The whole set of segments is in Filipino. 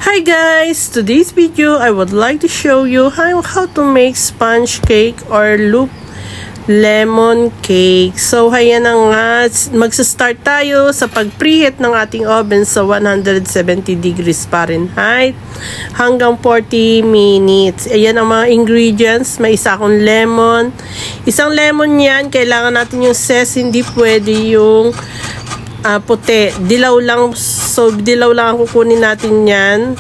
Hi guys! Today's video, I would like to show you how to make sponge cake or loop lemon cake. So, ayan na nga. Magsa-start tayo sa pag-preheat ng ating oven sa 170 degrees Fahrenheit hanggang 40 minutes. Ayan ang mga ingredients. May isa akong lemon. Isang lemon yan. Kailangan natin yung zest. Hindi pwede yung puti. Dilaw lang. So, dilaw lang ang kukunin natin yan.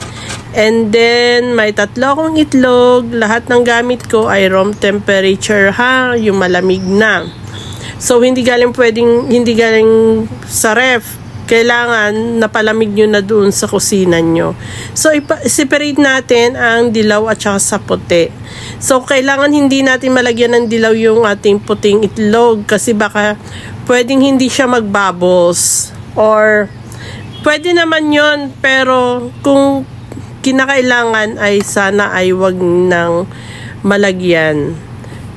And then, may 3 akong itlog. Lahat ng gamit ko ay room temperature ha. Yung malamig na. So, hindi galing sa ref. Kailangan napalamig nyo na doon sa kusina nyo. So, separate natin ang dilaw at saka sa puti. So, kailangan hindi natin malagyan ng dilaw yung ating puting itlog. Kasi baka pwedeng hindi siya mag-bubbles. Or, pwede naman yon, pero kung kinakailangan ay sana ay wag nang malagyan.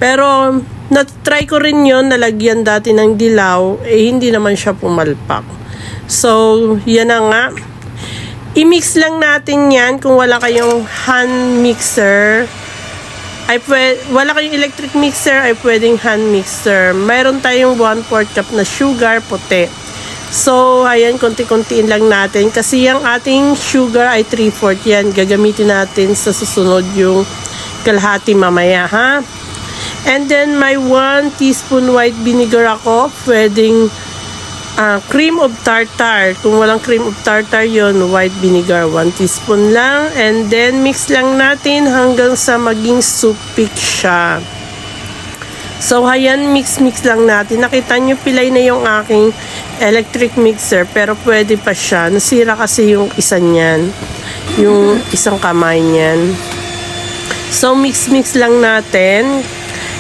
Pero na-try ko rin yon, nalagyan dati ng dilaw, hindi naman siya pumalpak. So, yan na nga. I-mix lang natin yan kung wala kayong hand mixer. Wala kayong electric mixer, ay pwedeng hand mixer. Mayroon tayong 1/4 cup na sugar, puti. So, ayan, konti-kontiin lang natin. Kasi yung ating sugar ay 3/4 yan. Gagamitin natin sa susunod yung kalahati mamaya, ha? And then, may 1 teaspoon white vinegar ako. Pwedeng cream of tartar. Kung walang cream of tartar yon, white vinegar. 1 teaspoon lang. And then, mix lang natin hanggang sa maging supik siya. So, ayan, mix lang natin. Nakita nyo, pilay na yung aking electric mixer, pero pwede pa siya. Nasira kasi yung isa niyan. Yung isang kamay niyan. So, mix lang natin.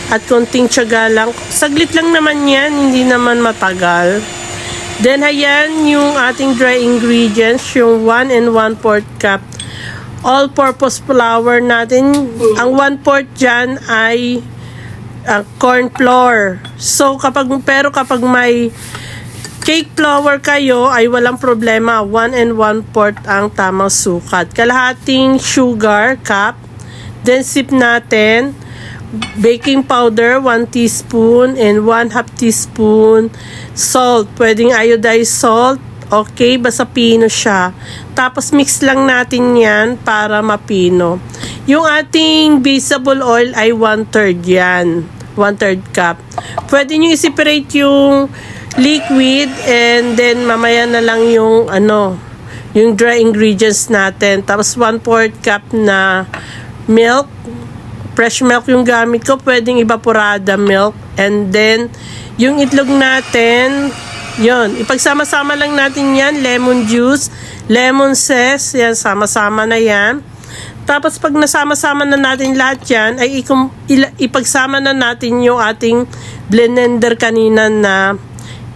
At konting tiyaga lang. Saglit lang naman yan, hindi naman matagal. Then, ayan, yung ating dry ingredients, yung 1 1/4 cup all-purpose flour natin. Ang 1/4 dyan ay corn flour. So, kapag may cake flour kayo, ay walang problema. 1 1/4 ang tamang sukat. Kalahating sugar cup. Then, sip natin. Baking powder, 1 teaspoon and 1/2 teaspoon salt. Pwedeng iodized salt. Okay, basta pino siya. Tapos, mix lang natin yan para mapino. Yung ating vegetable oil ay 1/3 yan. 1/3 cup. Pwede nyo i-separate yung liquid and then mamaya na lang yung yung dry ingredients natin. Tapos 1/4 cup na milk. Fresh milk yung gamit ko. Pwedeng evaporada milk. And then, yung itlog natin, yon, ipagsama-sama lang natin yan. Lemon juice, lemon zest, yan, sama-sama na yan. Tapos pag nasama-sama na natin lahat yan, ay ipagsama na natin yung ating blender kanina na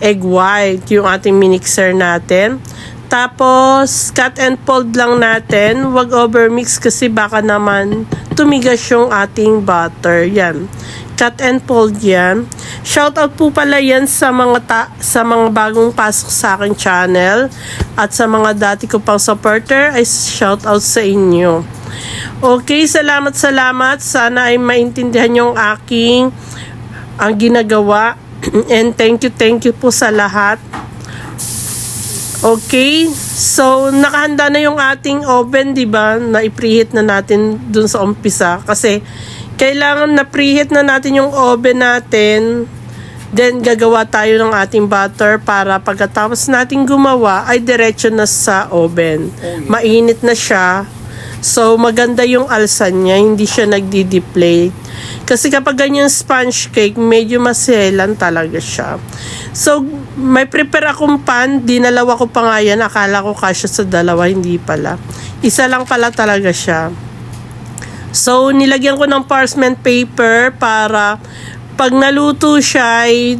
egg white, yung ating mixer natin. Tapos cut and fold lang natin, wag overmix kasi baka naman tumigas yung ating butter. Yan, cut and fold yan. Shoutout po pala yan sa mga bagong pasok sa aking channel at sa mga dati ko pang supporter, ay shoutout sa inyo. Okay, salamat. Sana ay maintindihan yung ang ginagawa. And thank you po sa lahat. Okay, so nakahanda na yung ating oven, di ba? Na i-preheat na natin dun sa umpisa. Kasi kailangan na preheat na natin yung oven natin. Then gagawa tayo ng ating butter para pagkatapos natin gumawa ay diretso na sa oven. Mainit na siya. So, maganda yung alsan niya, hindi siya nagdi-deflate. Kasi kapag ganyan sponge cake, medyo maselan talaga siya. So, may prepare akong pan, dinalawa ko pa nga yan, akala ko kasya sa dalawa, hindi pala. Isa lang pala talaga siya. So, nilagyan ko ng parchment paper para pag naluto siya ay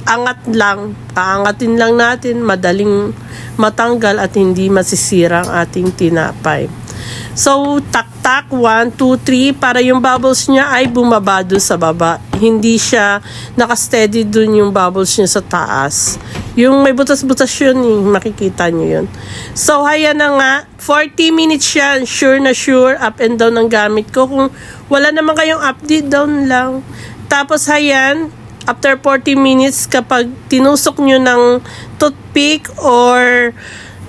angat lang. Paangatin lang natin, madaling matanggal at hindi masisira ang ating tinapay. So, tak-tak, 1, 2, 3, para yung bubbles niya ay bumaba doon sa baba. Hindi siya nakasteady doon yung bubbles niya sa taas. Yung may butas-butas yun, makikita nyo yun. So, ayan na nga. 40 minutes yan. Sure na sure. Up and down ang gamit ko. Kung wala naman kayong update, down lang. Tapos, ayan. After 40 minutes, kapag tinusok nyo ng toothpick or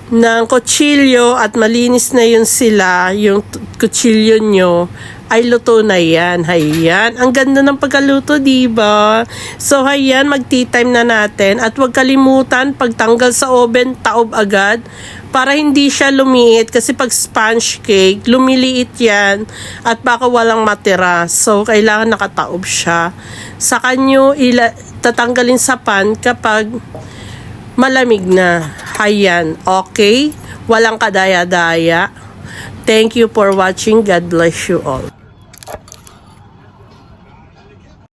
ng kutsilyo at malinis na yun sila, yung kutsilyo nyo, ay luto na yan. Hayan. Ang ganda ng pagkaluto, diba? So, hayan, mag-tea time na natin. At huwag kalimutan, pagtanggal sa oven, taob agad. Para hindi siya lumiit. Kasi pag sponge cake, lumiliit yan. At baka walang matira. So, kailangan nakataob siya. Saka nyo tatanggalin sa pan kapag malamig na. Hayan. Okay? Walang kadaya-daya. Thank you for watching. God bless you all.